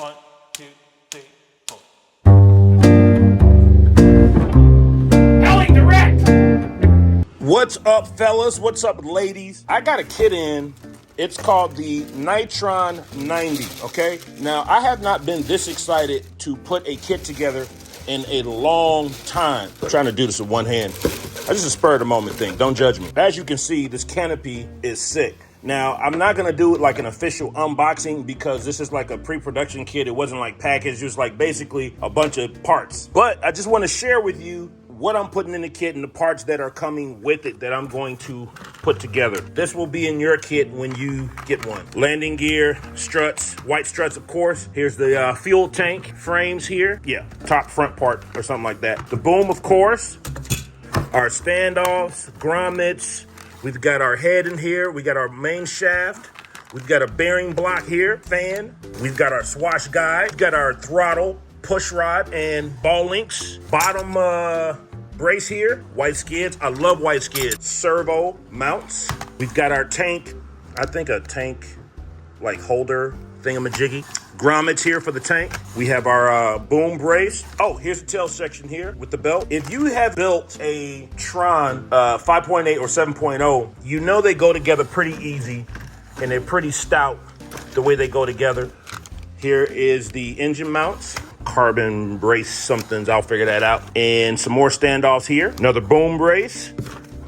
1, 2, 3, 4. Ellie Direct! What's up, fellas? What's up, ladies? I got a kit in. It's called the NITRON 90, okay? Now, I have not been this excited to put a kit together in a long time. I'm trying to do this with one hand. This is a spur of the moment thing. Don't judge me. As you can see, this canopy is sick. Now, I'm not gonna do it like an official unboxing because this is like a pre-production kit. It wasn't like packaged, just like basically a bunch of parts. But I just wanna share with you what I'm putting in the kit and the parts that are coming with it that I'm going to put together. This will be in your kit when you get one. Landing gear, struts, white struts, of course. Here's the fuel tank frames here. Yeah, top front part or something like that. The boom, of course. Our standoffs, grommets. We've got our head in here. We got our main shaft. We've got a bearing block here, fan. We've got our swash guide. We've got our throttle, push rod, and ball links. Bottom brace here, white skids. I love white skids. Servo mounts. We've got our tank, I think a tank like holder thingamajiggy. Grommets here for the tank. We have our boom brace. Oh, here's the tail section here with the belt. If you have built a Tron 5.8 or 7.0, you know they go together pretty easy and they're pretty stout the way they go together. Here is the engine mounts. Carbon brace somethings, I'll figure that out. And some more standoffs here. Another boom brace.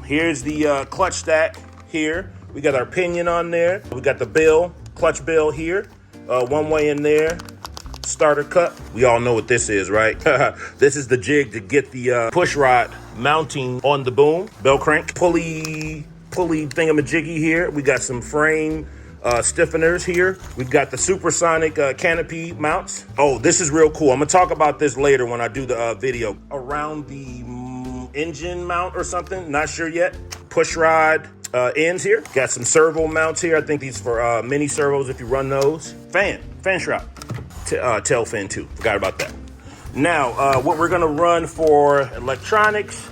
Here's the clutch stack here. We got our pinion on there. We got the bill, clutch bill here. One way in there. Starter cup. We all know what this is, right? This is the jig to get the push rod mounting on the boom. Bell crank. Pulley thingamajiggy here. We got some frame stiffeners here. We've got the supersonic canopy mounts. Oh, this is real cool. I'm gonna talk about this later when I do the video. Around the engine mount or something, not sure yet. Push rod ends here. Got some servo mounts here. I think these for mini servos if you run those. Fan shroud. Tail fin too. Forgot about that. Now, what we're gonna run for electronics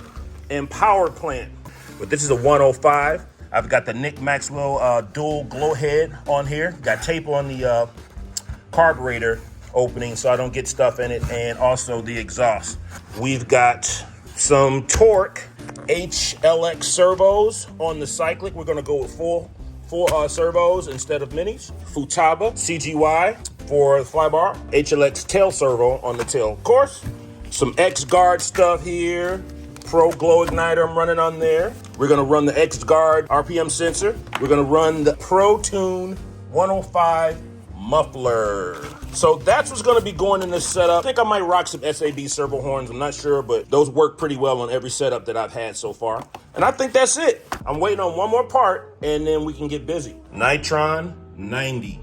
and power plant. But this is a 105. I've got the Nick Maxwell dual glow head on here. Got tape on the carburetor opening so I don't get stuff in it, and also the exhaust. We've got some torque HLX servos on the cyclic. We're gonna go with full servos instead of minis. Futaba CGY for the flybar. HLX tail servo on the tail, of course. Some X-Guard stuff here. Pro glow igniter I'm running on there. We're gonna run the X-Guard RPM sensor. We're gonna run the Pro Tune 105 muffler. So that's what's gonna be going in this setup. I think I might rock some SAB servo horns. I'm not sure, but those work pretty well on every setup that I've had so far. And I think that's it. I'm waiting on one more part and then we can get busy. NITRON 90.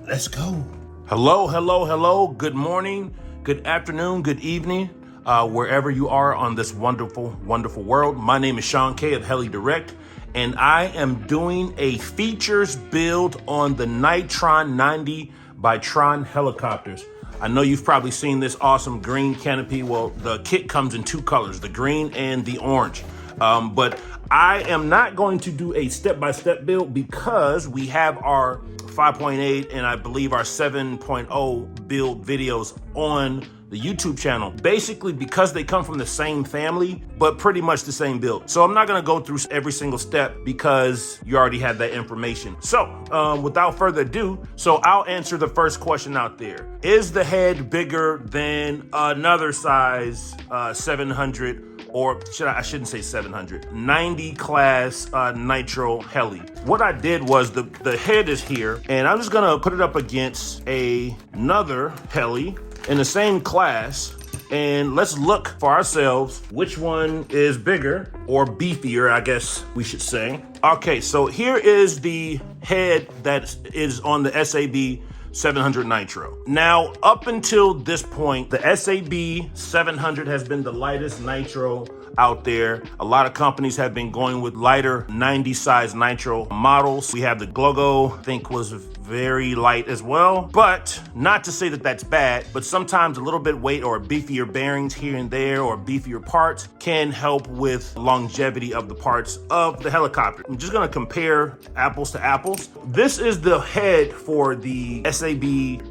Let's go. Hello. Good morning, good afternoon, good evening. Wherever you are on this wonderful, wonderful world. My name is Sean K of Heli Direct, and I am doing a features build on the NITRON 90 by Tron Helicopters. I know you've probably seen this awesome green canopy. Well, the kit comes in two colors, the green and the orange. But I am not going to do a step-by-step build because we have our 5.8 and I believe our 7.0 build videos on the YouTube channel, basically because they come from the same family, but pretty much the same build. So I'm not gonna go through every single step because you already have that information. So without further ado, so I'll answer the first question out there. Is the head bigger than another size 700 or I shouldn't say 700, 90 class Nitro Heli? What I did was the head is here and I'm just gonna put it up against another Heli in the same class, and let's look for ourselves which one is bigger or beefier, I guess we should say. Okay, so here is the head that is on the SAB 700 Nitro. Now, up until this point, the SAB 700 has been the lightest Nitro out there. A lot of companies have been going with lighter 90 size Nitro models. We have the Glogo, I think was very light as well, but not to say that that's bad, but sometimes a little bit weight or beefier bearings here and there or beefier parts can help with longevity of the parts of the helicopter. I'm just gonna compare apples to apples. This is the head for the SAB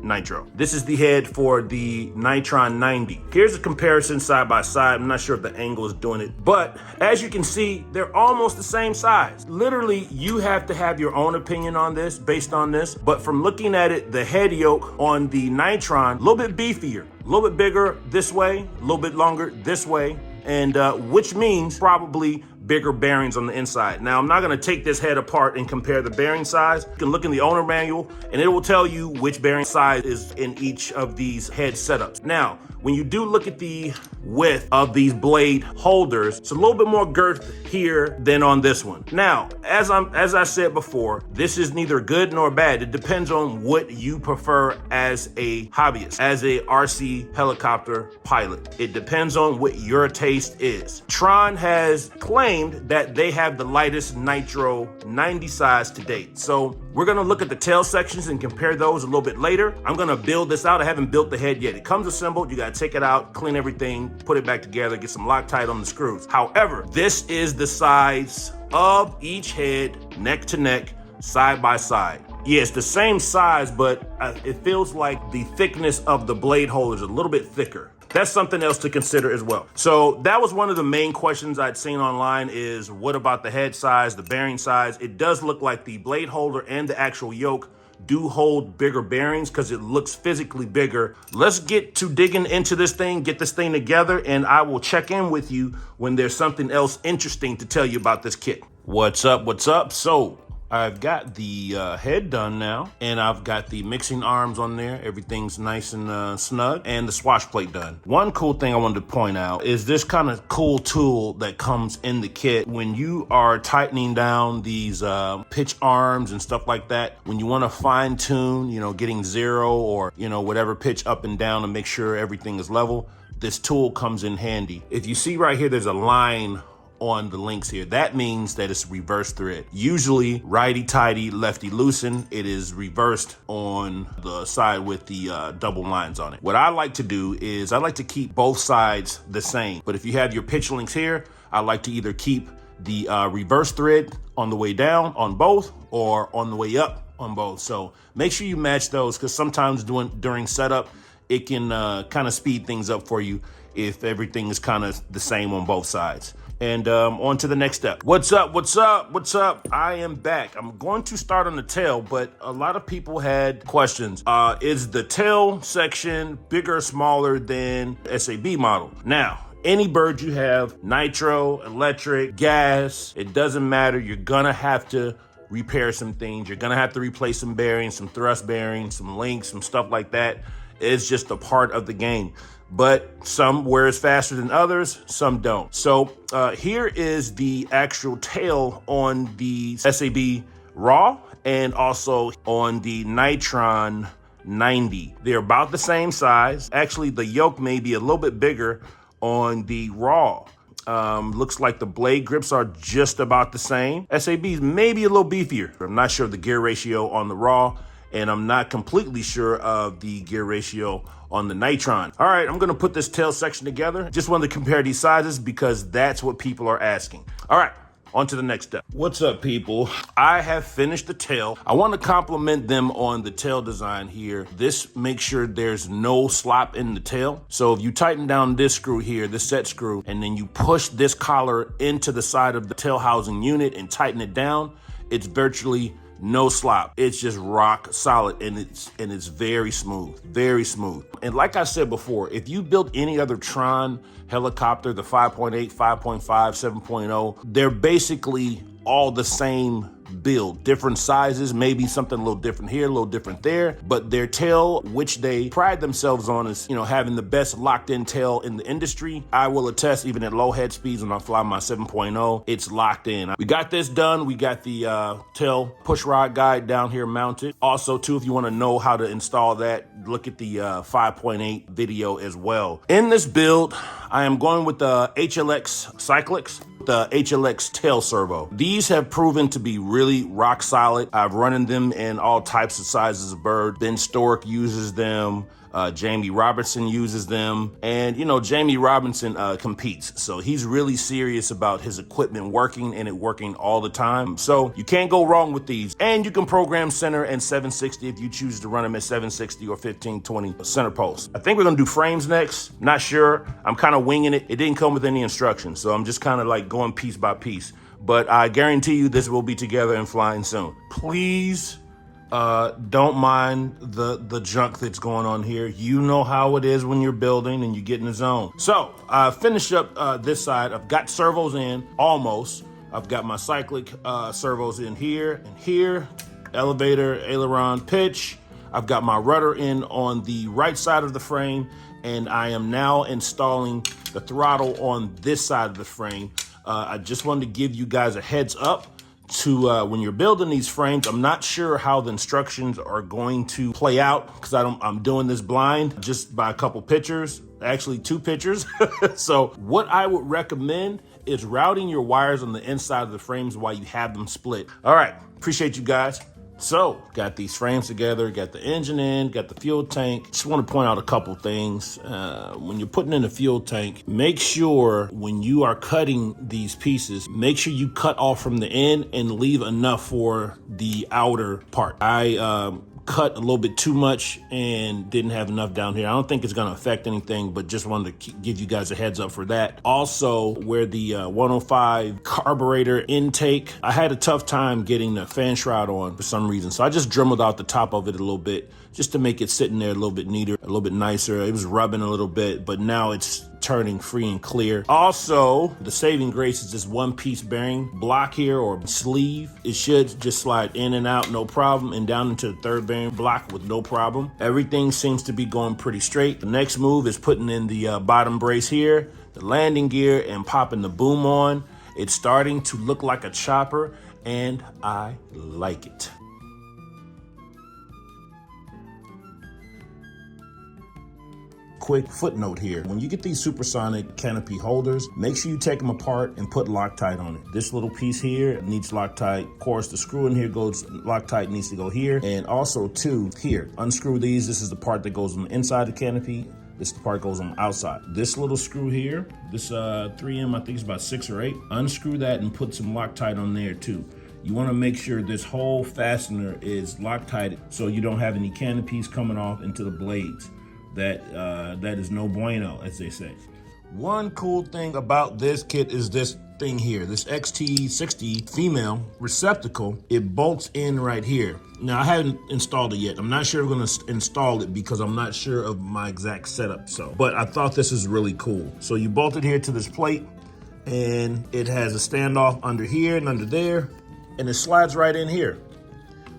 Nitro. This is the head for the NITRON 90. Here's a comparison side by side. I'm not sure if the angle is doing it, but as you can see, they're almost the same size. Literally, you have to have your own opinion on this based on this, but from looking at it, the head yoke on the Nitron, a little bit beefier, a little bit bigger this way, a little bit longer this way, and which means probably bigger bearings on the inside. Now, I'm not gonna take this head apart and compare the bearing size. You can look in the owner manual and it will tell you which bearing size is in each of these head setups. Now, when you do look at the width of these blade holders, it's a little bit more girth here than on this one. Now, as I said before, this is neither good nor bad. It depends on what you prefer as a hobbyist, as a RC helicopter pilot. It depends on what your taste is. Tron has claimed that they have the lightest Nitro 90 size to date. So we're gonna look at the tail sections and compare those a little bit later. I'm gonna build this out. I haven't built the head yet. It comes assembled. You gotta take it out, clean everything, put it back together, get some Loctite on the screws. However, this is the size of each head, neck to neck, side by side. Yeah, it's the same size, but it feels like the thickness of the blade holder is a little bit thicker. That's something else to consider as well. So that was one of the main questions I'd seen online is what about the head size, the bearing size? It does look like the blade holder and the actual yoke do hold bigger bearings because it looks physically bigger. Let's get to digging into this thing, get this thing together, and I will check in with you when there's something else interesting to tell you about this kit. What's up, what's up? So I've got the head done now, and I've got the mixing arms on there. Everything's nice and snug, and the swash plate done. One cool thing I wanted to point out is this kind of cool tool that comes in the kit when you are tightening down these pitch arms and stuff like that. When you want to fine tune, you know, getting zero or, you know, whatever pitch up and down to make sure everything is level, this tool comes in handy. If you see right here, there's a line on the links here. That means that it's reverse thread. Usually righty tighty, lefty loosen. It is reversed on the side with the double lines on it. What I like to do is I like to keep both sides the same. But if you have your pitch links here, I like to either keep the reverse thread on the way down on both or on the way up on both. So make sure you match those because sometimes during setup, it can kind of speed things up for you if everything is kind of the same on both sides. And on to the next step. What's up, what's up, what's up? I am back. I'm going to start on the tail, but a lot of people had questions. Is the tail section bigger or smaller than SAB model? Now, any bird you have, nitro, electric, gas, it doesn't matter. You're gonna have to repair some things. You're gonna have to replace some bearings, some thrust bearings, some links, some stuff like that. It's just a part of the game. But some wears faster than others, some don't. So here is the actual tail on the SAB Raw and also on the Nitron 90. They're about the same size. Actually, the yoke may be a little bit bigger on the Raw. Looks like the blade grips are just about the same. SAB's maybe a little beefier. I'm not sure of the gear ratio on the Raw, and I'm not completely sure of the gear ratio on the Nitron. All right, I'm gonna put this tail section together. Just wanted to compare these sizes because that's what people are asking. All right, on to the next step. What's up, people? I have finished the tail. I want to compliment them on the tail design here. This makes sure there's no slop in the tail. So if you tighten down this screw here, this set screw, and then you push this collar into the side of the tail housing unit and tighten it down, it's virtually no slop. It's just rock solid, and it's very smooth, very smooth. And like I said before, if you built any other Tron helicopter, the 5.8, 5.5, 7.0, they're basically all the same build, different sizes, maybe something a little different here, a little different there, but their tail, which they pride themselves on, is, you know, having the best locked in tail in the industry. I will attest, even at low head speeds when I fly my 7.0, it's locked in. We got this done. We got the tail push rod guide down here mounted. Also, too, if you want to know how to install that, look at the 5.8 video as well. In this build, I am going with the HLX Cyclics. the HLX tail servo. These have proven to be really rock solid. I've run them in all types of sizes of bird. Ben Stork uses them. Jamie Robertson uses them. And, you know, Jamie Robinson competes. So he's really serious about his equipment working and it working all the time. So you can't go wrong with these. And you can program center and 760 if you choose to run them at 760 or 1520 center post. I think we're going to do frames next. Not sure. I'm kind of winging it. It didn't come with any instructions. So I'm just kind of like going piece by piece. But I guarantee you this will be together and flying soon. Please don't mind the junk that's going on here. You know how it is when you're building and you get in the zone. So I finished up this side. I've got servos in, almost. I've got my cyclic servos in here and here. Elevator, aileron, pitch. I've got my rudder in on the right side of the frame, and I am now installing the throttle on this side of the frame. I just wanted to give you guys a heads up to when you're building these frames. I'm not sure how the instructions are going to play out because I'm doing this blind just by a couple pictures, actually 2 pictures. So what I would recommend is routing your wires on the inside of the frames while you have them split. All right, appreciate you guys. So, got these frames together, got the engine in, got the fuel tank. Just want to point out a couple things. When you're putting in the fuel tank, make sure when you are cutting these pieces, make sure you cut off from the end and leave enough for the outer part. I cut a little bit too much and didn't have enough down here. I don't think it's going to affect anything, but just wanted to give you guys a heads up for that. Also, where the 105 carburetor intake, I had a tough time getting the fan shroud on for some reason. So I just dremeled out the top of it a little bit just to make it sitting there a little bit neater, a little bit nicer. It was rubbing a little bit, but now it's turning free and clear. Also, the saving grace is this one piece bearing block here or sleeve. It should just slide in and out, no problem, and down into the third bearing block with no problem. Everything seems to be going pretty straight. The next move is putting in the bottom brace here, the landing gear, and popping the boom on. It's starting to look like a chopper, and I like it. Quick footnote here. When you get these supersonic canopy holders, make sure you take them apart and put Loctite on it. This little piece here needs Loctite. Of course, the screw in here goes, Loctite needs to go here. And also too, here, unscrew these. This is the part that goes on the inside the canopy. This part goes on the outside. This little screw here, this 3M, I think it's about 6 or 8. Unscrew that and put some Loctite on there too. You want to make sure this whole fastener is Loctited so you don't have any canopies coming off into the blades. That is no bueno, as they say. One cool thing about this kit is this thing here, this XT60 female receptacle. It bolts in right here. Now, I haven't installed it yet. I'm not sure I'm gonna install it because I'm not sure of my exact setup. But I thought this is really cool. So you bolt it here to this plate, and it has a standoff under here and under there, and it slides right in here.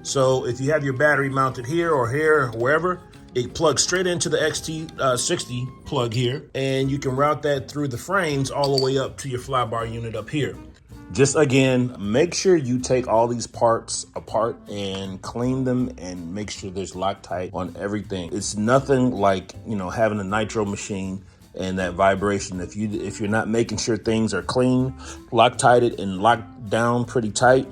So if you have your battery mounted here or wherever, it plugs straight into the XT60 plug here, and you can route that through the frames all the way up to your flybar unit up here. Just again, make sure you take all these parts apart and clean them and make sure there's Loctite on everything. It's nothing like, you know, having a nitro machine and that vibration. If you're not making sure things are clean, Loctited and locked down pretty tight,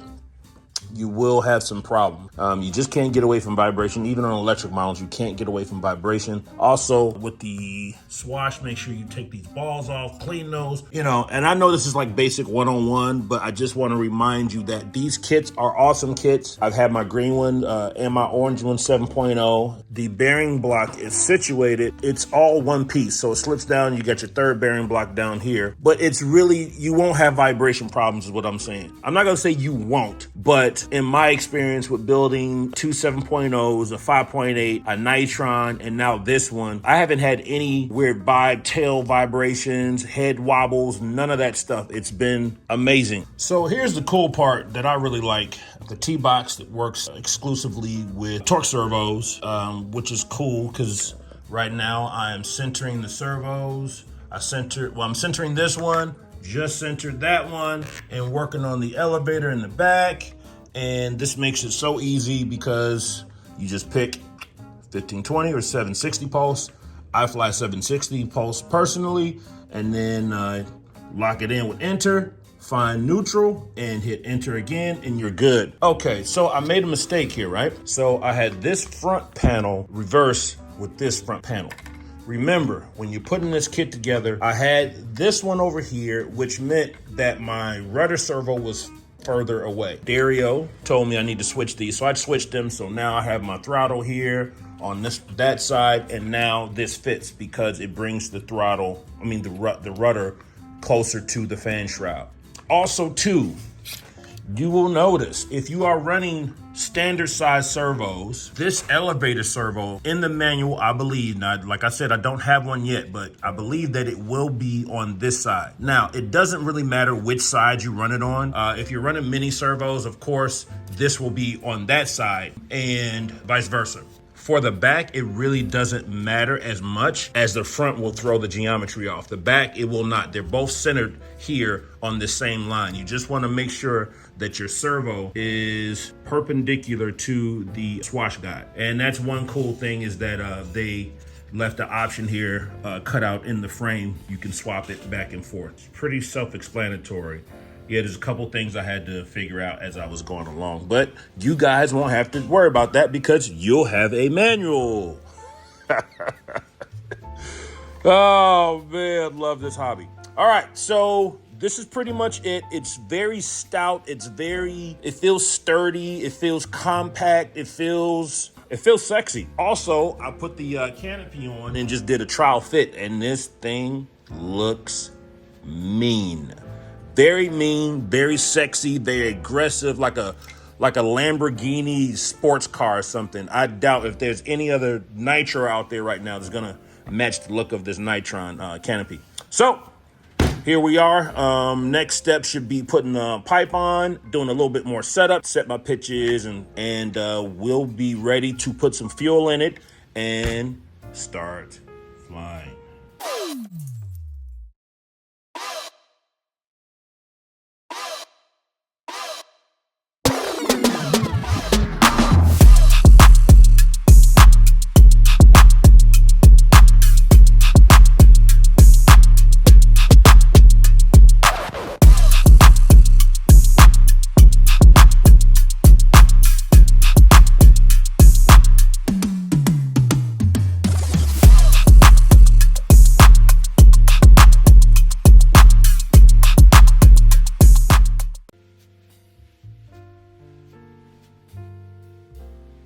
you will have some problem. You just can't get away from vibration. Even on electric models, you can't get away from vibration. Also, with the swash, make sure you take these balls off, clean those, you know, and I know this is like basic one-on-one, but I just want to remind you that these kits are awesome kits. I've had my green one and my orange one 7.0. The bearing block is situated. It's all one piece. So it slips down. You got your third bearing block down here, but it's really, you won't have vibration problems is what I'm saying. I'm not going to say you won't, but in my experience with building 2 7.0s, a 5.8, a NITRON, and now this one, I haven't had any weird tail vibrations, head wobbles, none of that stuff. It's been amazing. So here's the cool part that I really like. The T-box that works exclusively with torque servos, which is cool because right now I am centering the servos. I'm centering this one, just centered that one, and working on the elevator in the back. And this makes it so easy because you just pick 1520 or 760 pulse. I fly 760 pulse personally, and then lock it in with enter, find neutral and hit enter again and you're good. Okay, so I made a mistake here, right? So I had this front panel reverse with this front panel. Remember, when you're putting this kit together, I had this one over here, which meant that my rudder servo was further away. Dario told me I need to switch these, so I switched them. So now I have my throttle here on that side, and now this fits because it brings the throttle, the rudder closer to the fan shroud. Also too, you will notice if you are running standard size servos, this elevator servo in the manual, I believe, now like I said, I don't have one yet, but I believe that it will be on this side. Now, it doesn't really matter which side you run it on. If you're running mini servos, of course, this will be on that side and vice versa. For the back, it really doesn't matter as much as the front will throw the geometry off. The back, it will not. They're both centered here on the same line. You just want to make sure that your servo is perpendicular to the swash guide. And that's one cool thing is that they left the option here cut out in the frame. You can swap it back and forth. It's pretty self-explanatory. Yeah, there's a couple things I had to figure out as I was going along, but you guys won't have to worry about that because you'll have a manual. Oh man, love this hobby. All right, so this is pretty much it. It's very stout. It feels sturdy. It feels compact. It feels sexy. Also, I put the canopy on and just did a trial fit, and this thing looks mean. Very mean, very sexy, very aggressive, like a Lamborghini sports car or something. I doubt if there's any other Nitro out there right now that's gonna match the look of this NITRON canopy. So here we are. Next step should be putting the pipe on, doing a little bit more setup, set my pitches, and we'll be ready to put some fuel in it and start flying.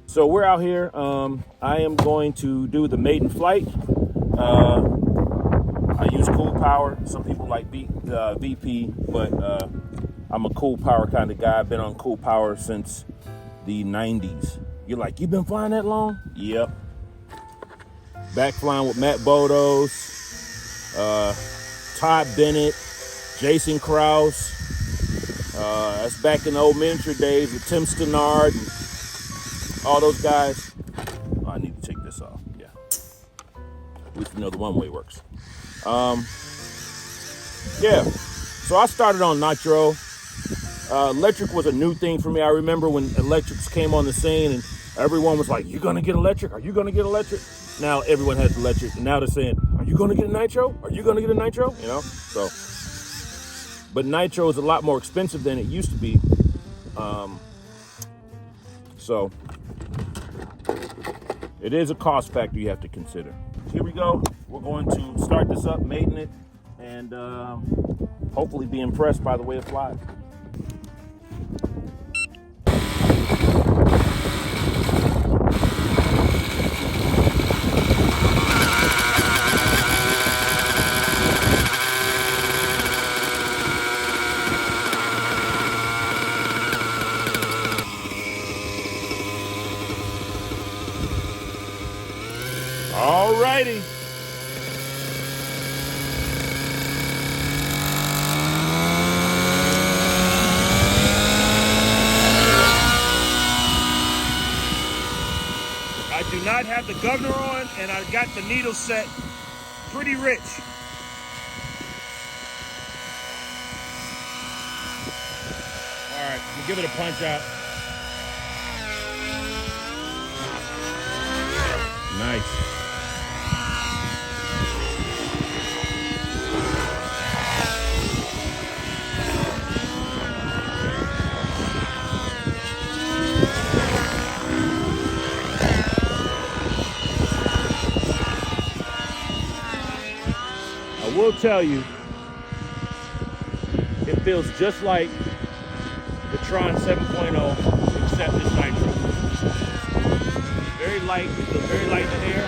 So we're out here. I am going to do the maiden flight. I use cool power. Some people like VP, but I'm a cool power kind of guy. I've been on cool power since the 90s. You're like, you've been flying that long? Yep. Back flying with Matt Bodos, Todd Bennett, Jason Krause. That's back in the old miniature days with Tim Stannard and all those guys. Oh, I need to take this off. Yeah. At least you know the one-way works. Yeah. So I started on Nitro. Electric was a new thing for me. I remember when electrics came on the scene and everyone was like, "You gonna get electric? Are you gonna get electric?" Now everyone has electric, and now they're saying, "Are you gonna get a Nitro? Are you gonna get a Nitro?" You know. So, but Nitro is a lot more expensive than it used to be. So it is a cost factor you have to consider. Here we go. We're going to start this up, maiden it, and hopefully be impressed by the way it flies. Alrighty. I do not have the governor on, and I got the needle set pretty rich. All right, we'll give it a punch out. Nice. will tell you, it feels just like the Tron 7.0, except it's nitro. Very light, it feels very light in the air.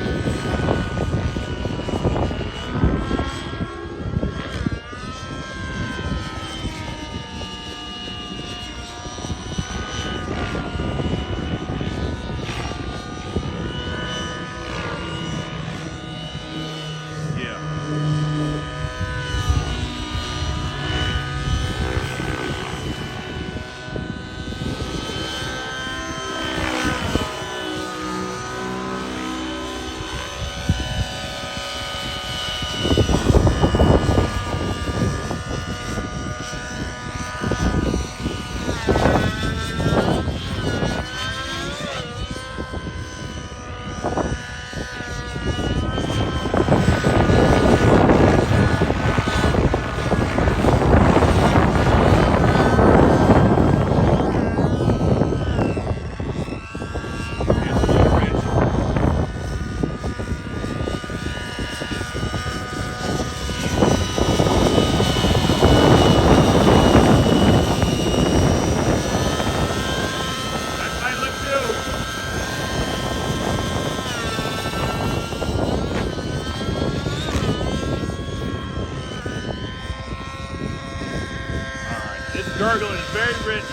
Gurgling is very rich.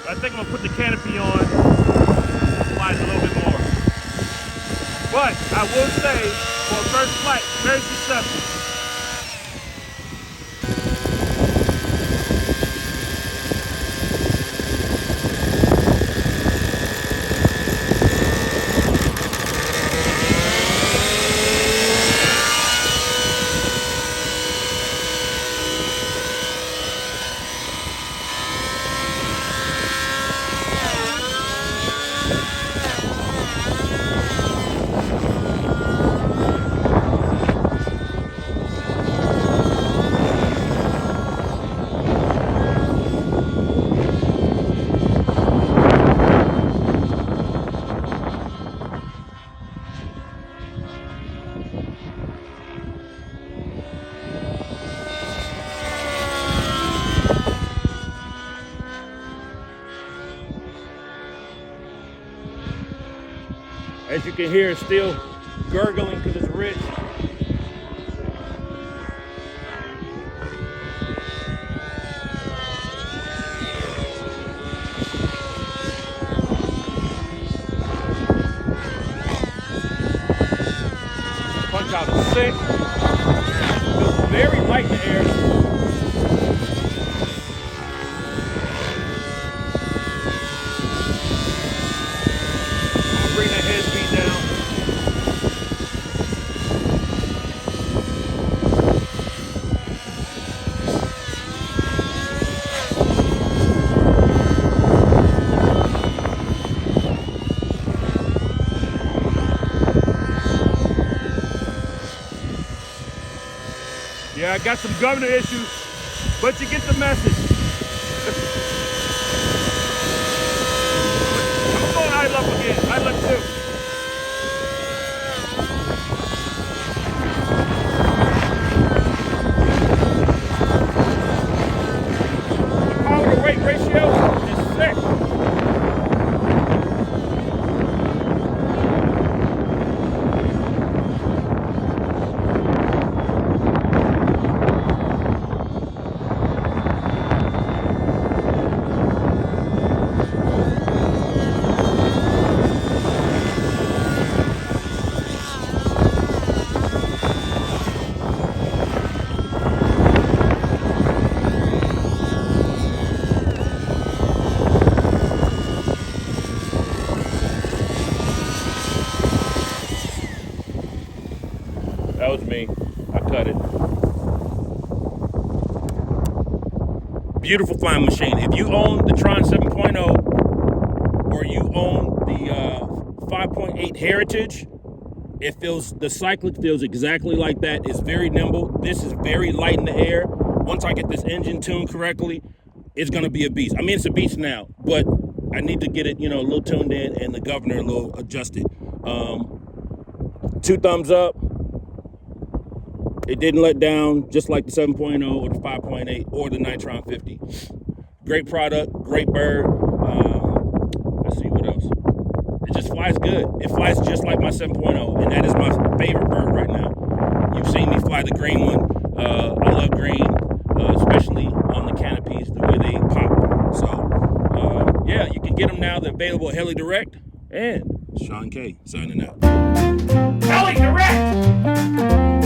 I think I'm gonna put the canopy on, slides a little bit more. But I will say, for a first flight, very successful. As you can hear, it's still gurgling because it's rich. Punch out a 6. Feels very light in the air. Bring that head speed down. Yeah, I got some governor issues, but you get the message. I'm going idle up again. Idle up 2. Power to weight ratio is 6. That was me. I cut it. Beautiful flying machine. If you own the Tron 7.0 or you own the 5.8 Heritage, the cyclic feels exactly like that. It's very nimble. This is very light in the air. Once I get this engine tuned correctly, it's gonna be a beast. I mean, it's a beast now, but I need to get it, a little tuned in and the governor a little adjusted. 2 thumbs up. It didn't let down, just like the 7.0 or the 5.8 or the Nitron 50. Great product, great bird. Let's see what else. It just flies good. It flies just like my 7.0, and that is my favorite bird right now. You've seen me fly the green one. I love green, especially on the canopies, the way they pop. So, yeah, you can get them now. They're available at Heli Direct. And Sean K signing out. Heli Direct!